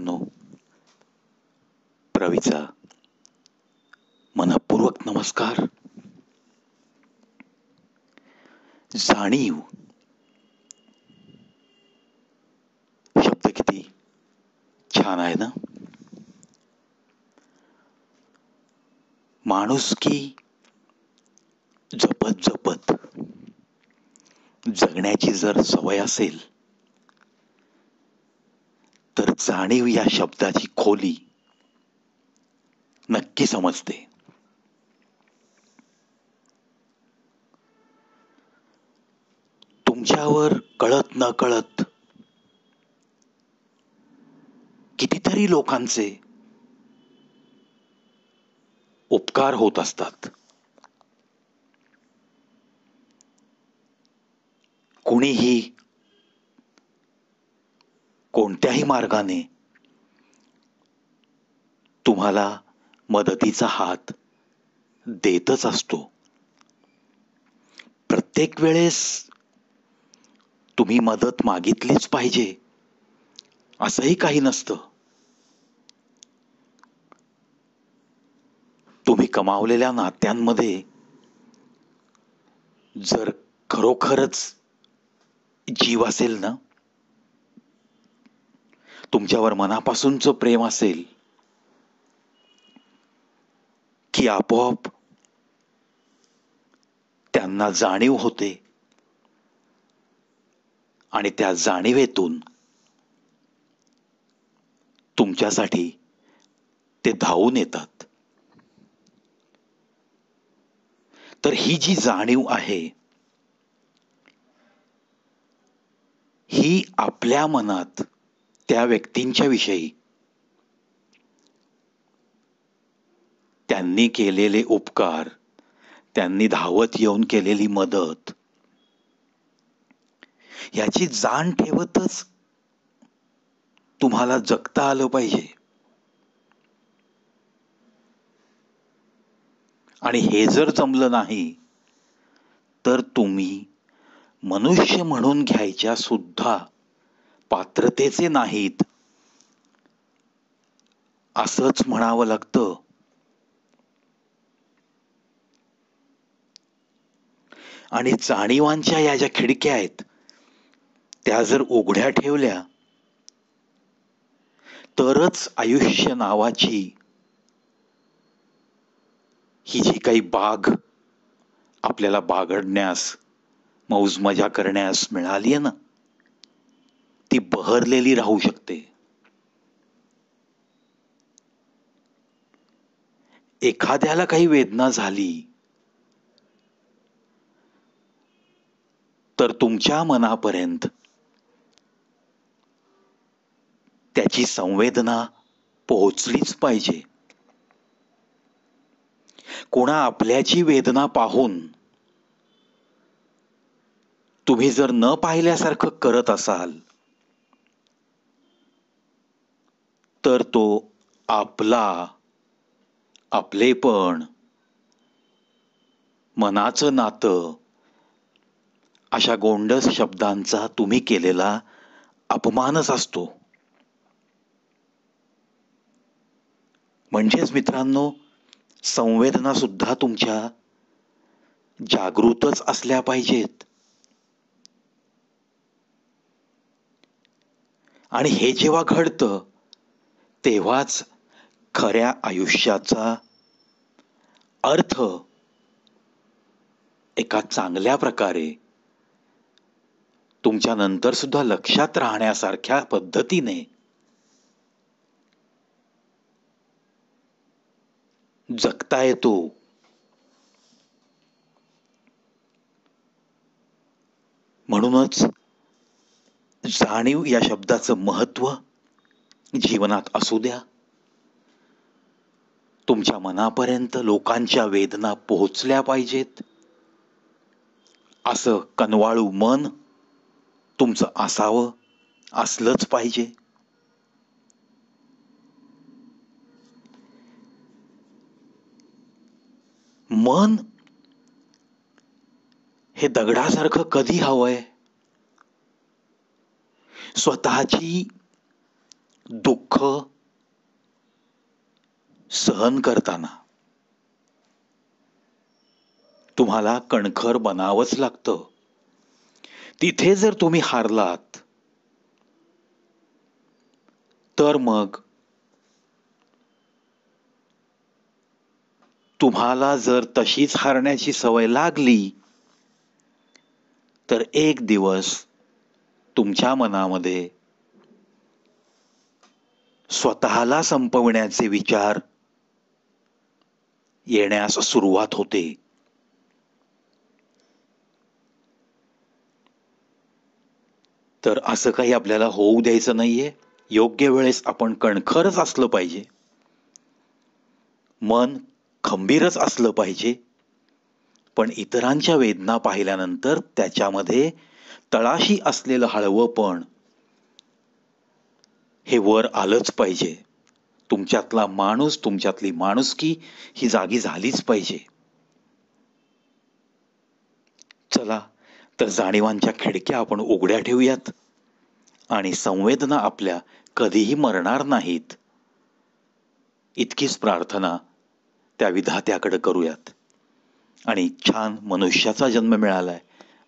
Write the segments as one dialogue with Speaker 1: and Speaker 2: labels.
Speaker 1: मित्रांनो, प्रवीचा मनपूर्वक नमस्कार. जाणीव शब्द किती छान आहे ना. माणुसकी जपत जपत जगण्याची जर सवय असेल तर जाणीव या शब्दाची खोली नक्की समजते. तुमच्यावर कळत न कळत कितीतरी लोकांचे उपकार होत असतात. कुणीही कोणत्याही मार्गाने तुम्हाला मदतीचा हात देतच असतो. प्रत्येक वेळेस तुम्ही मदत मागितलीच पाहिजे असंही काही नसतं. तुम्ही कमावलेल्या नात्यांमध्ये जर खरोखरच जीव असेल ना, तुमच्यावर मनापासूनच प्रेम असेल, की आपोआप त्यांना जाणीव होते आणि त्या जाणीवेतून तुमच्यासाठी ते धावून येतात. तर ही जी जाणीव आहे, ही आपल्या मनात त्या व्यक्तींच्या विषयी त्यांनी केलेले उपकार, त्यांनी धावत येऊन केलेली मदत, याची जाण ठेवतच तुम्हाला जगता आलं पाहिजे. आणि हे जर जमलं नाही तर तुम्ही मनुष्य म्हणून घ्यायच्या सुद्धा पात्रतेचे नाहीत असंच म्हणावं लागतं. आणि जाणीवांच्या या ज्या खिडक्या आहेत त्या जर उघड्या ठेवल्या तरच आयुष्य नावाची ही जी काही बाग आपल्याला बागडण्यास, मौज मजा करण्यास मिळाली आहे ना, ती बहरलेली राहू शकते. एखाद्याला काही वेदना झाली तर तुमच्या मनापर्यंत त्याची संवेदना पोहोचलीच पाहिजे. कोणा आपल्याची वेदना पाहून तुम्ही जर न पाहिल्यासारखं करत असाल तर तो आपला, आपलेपण, मनाचं नातं अशा गोंडस शब्दांचा तुम्ही केलेला अपमानच असतो. म्हणजेच मित्रांनो, संवेदना सुद्धा तुमच्या जागृतच असल्या पाहिजेत. आणि हे जेव्हा घडतं तेव्हाच खऱ्या आयुष्याचा अर्थ एका चांगल्या प्रकारे तुमच्या नंतर सुद्धा लक्षात राहण्यासारख्या पद्धतीने जगता येतो. म्हणूनच जाणीव या शब्दाचं महत्व जीवनात असू द्या. तुमच्या मनापर्यंत लोकांच्या वेदना पोहोचल्या पाहिजेत असं कनवाळू मन तुमचं असावं, असलंच पाहिजे. मन हे दगडासारखं कधी हवंय? स्वतःची दुःख सहन करताना तुम्हाला कणखर बनावंच लागतं. तिथे जर तुम्ही हारलात तर मग तुम्हाला जर तशीच हारण्याची सवय लागली तर एक दिवस तुमच्या मनामध्ये स्वतःला संपवण्याचे विचार येण्यास सुरुवात होते. तर असं काही आपल्याला होऊ द्यायचं नाहीये. योग्य वेळेस आपण कणखरच असलं पाहिजे, मन खंबीरच असलं पाहिजे, पण इतरांच्या वेदना पाहिल्यानंतर त्याच्यामध्ये तळाशी असलेलं हळवंपण हे वर आलंच पाहिजे. तुमच्यातला माणूस, तुमच्यातली माणुसकी ही जागी झालीच पाहिजे. चला तर जाणीवांच्या खिडक्या आपण उघड्या ठेवूयात आणि संवेदना आपल्या कधीही मरणार नाहीत इतकीच प्रार्थना त्या विधात्याकडे करूयात. आणि छान मनुष्याचा जन्म मिळालाय,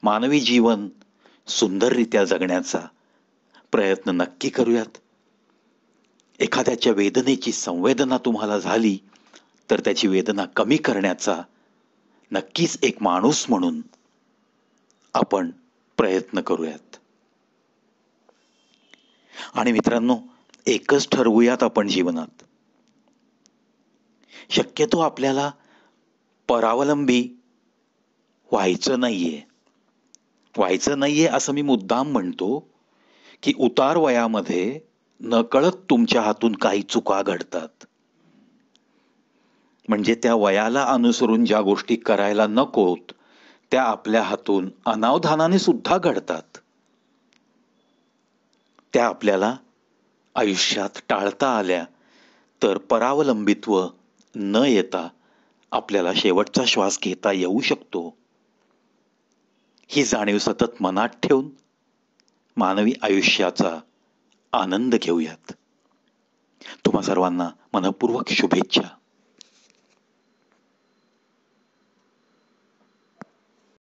Speaker 1: मानवी जीवन सुंदररित्या जगण्याचा प्रयत्न नक्की करूयात. एखाद्याच्या वेदनेची संवेदना तुम्हाला झाली तर त्याची वेदना कमी करण्याचा नक्कीच एक माणूस म्हणून आपण प्रयत्न करूयात. आणि मित्रांनो, एकच ठरवूयात आपण जीवनात, शक्यतो आपल्याला परावलंबी व्हायचं नाहीये असं मी मुद्दाम म्हणतो की उतार वयामध्ये नकळत तुमच्या हातून काही चुका घडतात. म्हणजे त्या वयाला अनुसरून ज्या गोष्टी करायला नकोत त्या आपल्या हातून अनावधानाने सुद्धा घडतात. त्या आपल्याला आयुष्यात टाळता आल्या तर परावलंबित्व न येता आपल्याला शेवटचा श्वास घेता येऊ शकतो. ही जाणीव सतत मनात ठेवून मानवी आयुष्याचा आनंद घेऊयात. तुम्हा सर्वांना मनःपूर्वक शुभेच्छा.